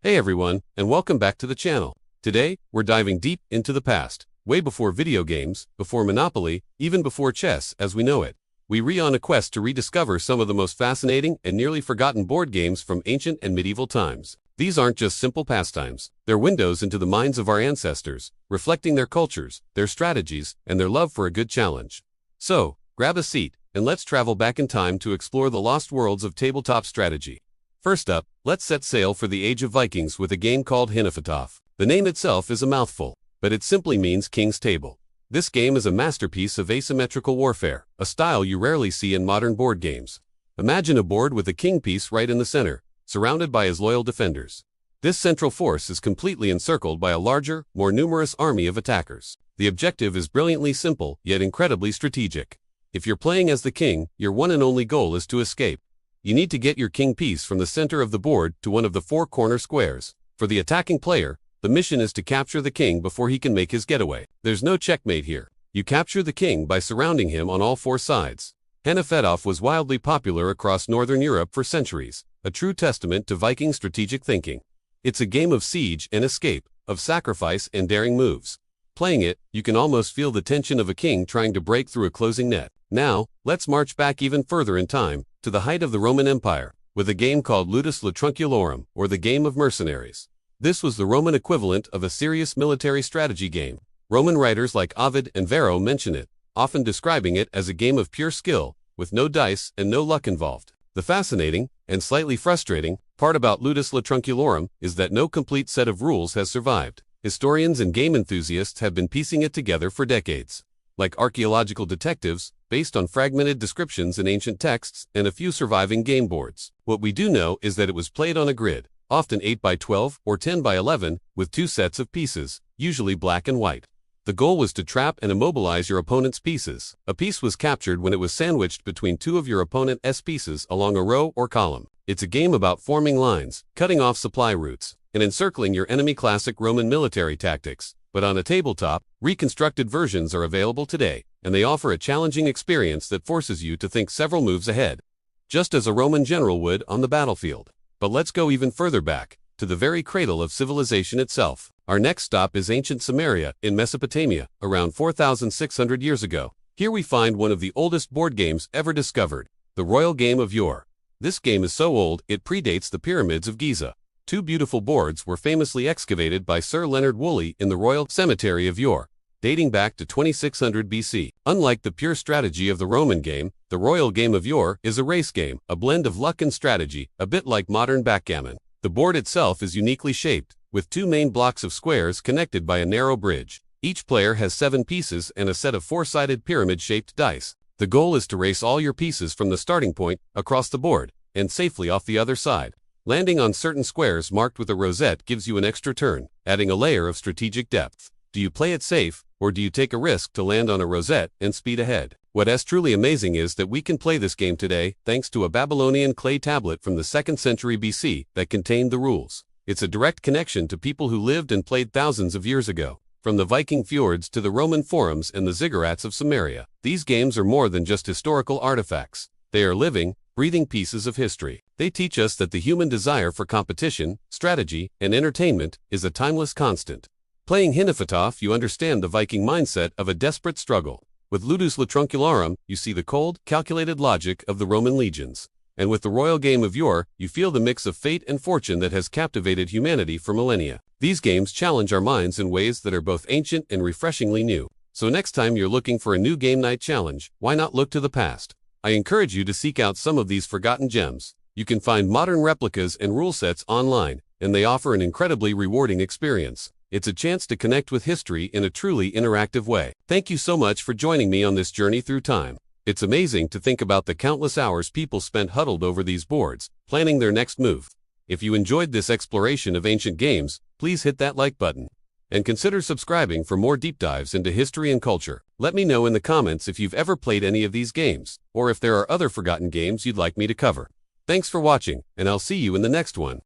Hey everyone, and welcome back to the channel. Today, we're diving deep into the past, way before video games, before Monopoly, even before chess as we know it. We're on a quest to rediscover some of the most fascinating and nearly forgotten board games from ancient and medieval times. These aren't just simple pastimes, they're windows into the minds of our ancestors, reflecting their cultures, their strategies, and their love for a good challenge. So, grab a seat, and let's travel back in time to explore the lost worlds of tabletop strategy. First up, let's set sail for the age of Vikings with a game called Hnefatafl. The name itself is a mouthful, but it simply means King's Table. This game is a masterpiece of asymmetrical warfare, a style you rarely see in modern board games. Imagine a board with a king piece right in the center, surrounded by his loyal defenders. This central force is completely encircled by a larger, more numerous army of attackers. The objective is brilliantly simple, yet incredibly strategic. If you're playing as the king, your one and only goal is to escape. You need to get your king piece from the center of the board to one of the four corner squares. For the attacking player, the mission is to capture the king before he can make his getaway. There's no checkmate here. You capture the king by surrounding him on all four sides. Hnefatafl was wildly popular across Northern Europe for centuries, a true testament to Viking strategic thinking. It's a game of siege and escape, of sacrifice and daring moves. Playing it, you can almost feel the tension of a king trying to break through a closing net. Now, let's march back even further in time, to the height of the Roman Empire, with a game called Ludus Latrunculorum, or the game of Mercenaries. This was the Roman equivalent of a serious military strategy game. Roman writers like Ovid and Varro mention it, often describing it as a game of pure skill, with no dice and no luck involved. The fascinating, and slightly frustrating, part about Ludus Latrunculorum is that no complete set of rules has survived. Historians and game enthusiasts have been piecing it together for decades. Like archaeological detectives, based on fragmented descriptions in ancient texts and a few surviving game boards. What we do know is that it was played on a grid, often 8 by 12 or 10 by 11, with two sets of pieces, usually black and white. The goal was to trap and immobilize your opponent's pieces. A piece was captured when it was sandwiched between two of your opponent's pieces along a row or column. It's a game about forming lines, cutting off supply routes, and encircling your enemy. Classic Roman military tactics. But on a tabletop, reconstructed versions are available today, and they offer a challenging experience that forces you to think several moves ahead, just as a Roman general would on the battlefield. But let's go even further back, to the very cradle of civilization itself. Our next stop is ancient Sumeria, in Mesopotamia, around 4,600 years ago. Here we find one of the oldest board games ever discovered, the royal game of yore. This game is so old, it predates the pyramids of Giza. Two beautiful boards were famously excavated by Sir Leonard Woolley in the Royal Cemetery of Yore, dating back to 2600 BC. Unlike the pure strategy of the Roman game, the royal game of yore is a race game, a blend of luck and strategy, a bit like modern backgammon. The board itself is uniquely shaped, with two main blocks of squares connected by a narrow bridge. Each player has 7 pieces and a set of 4-sided pyramid-shaped dice. The goal is to race all your pieces from the starting point, across the board, and safely off the other side. Landing on certain squares marked with a rosette gives you an extra turn, adding a layer of strategic depth. Do you play it safe, or do you take a risk to land on a rosette and speed ahead? What's truly amazing is that we can play this game today thanks to a Babylonian clay tablet from the 2nd century BC that contained the rules. It's a direct connection to people who lived and played thousands of years ago. From the Viking fjords to the Roman forums and the ziggurats of Sumeria, these games are more than just historical artifacts. They are living, breathing pieces of history. They teach us that the human desire for competition, strategy, and entertainment is a timeless constant. Playing Hnefatafl, you understand the Viking mindset of a desperate struggle. With Ludus Latrunculorum, you see the cold, calculated logic of the Roman legions. And with the royal game of yore, you feel the mix of fate and fortune that has captivated humanity for millennia. These games challenge our minds in ways that are both ancient and refreshingly new. So next time you're looking for a new game night challenge, why not look to the past? I encourage you to seek out some of these forgotten gems. You can find modern replicas and rule sets online, and they offer an incredibly rewarding experience. It's a chance to connect with history in a truly interactive way. Thank you so much for joining me on this journey through time. It's amazing to think about the countless hours people spent huddled over these boards, planning their next move. If you enjoyed this exploration of ancient games, please hit that like button. And consider subscribing for more deep dives into history and culture. Let me know in the comments if you've ever played any of these games, or if there are other forgotten games you'd like me to cover. Thanks for watching, and I'll see you in the next one.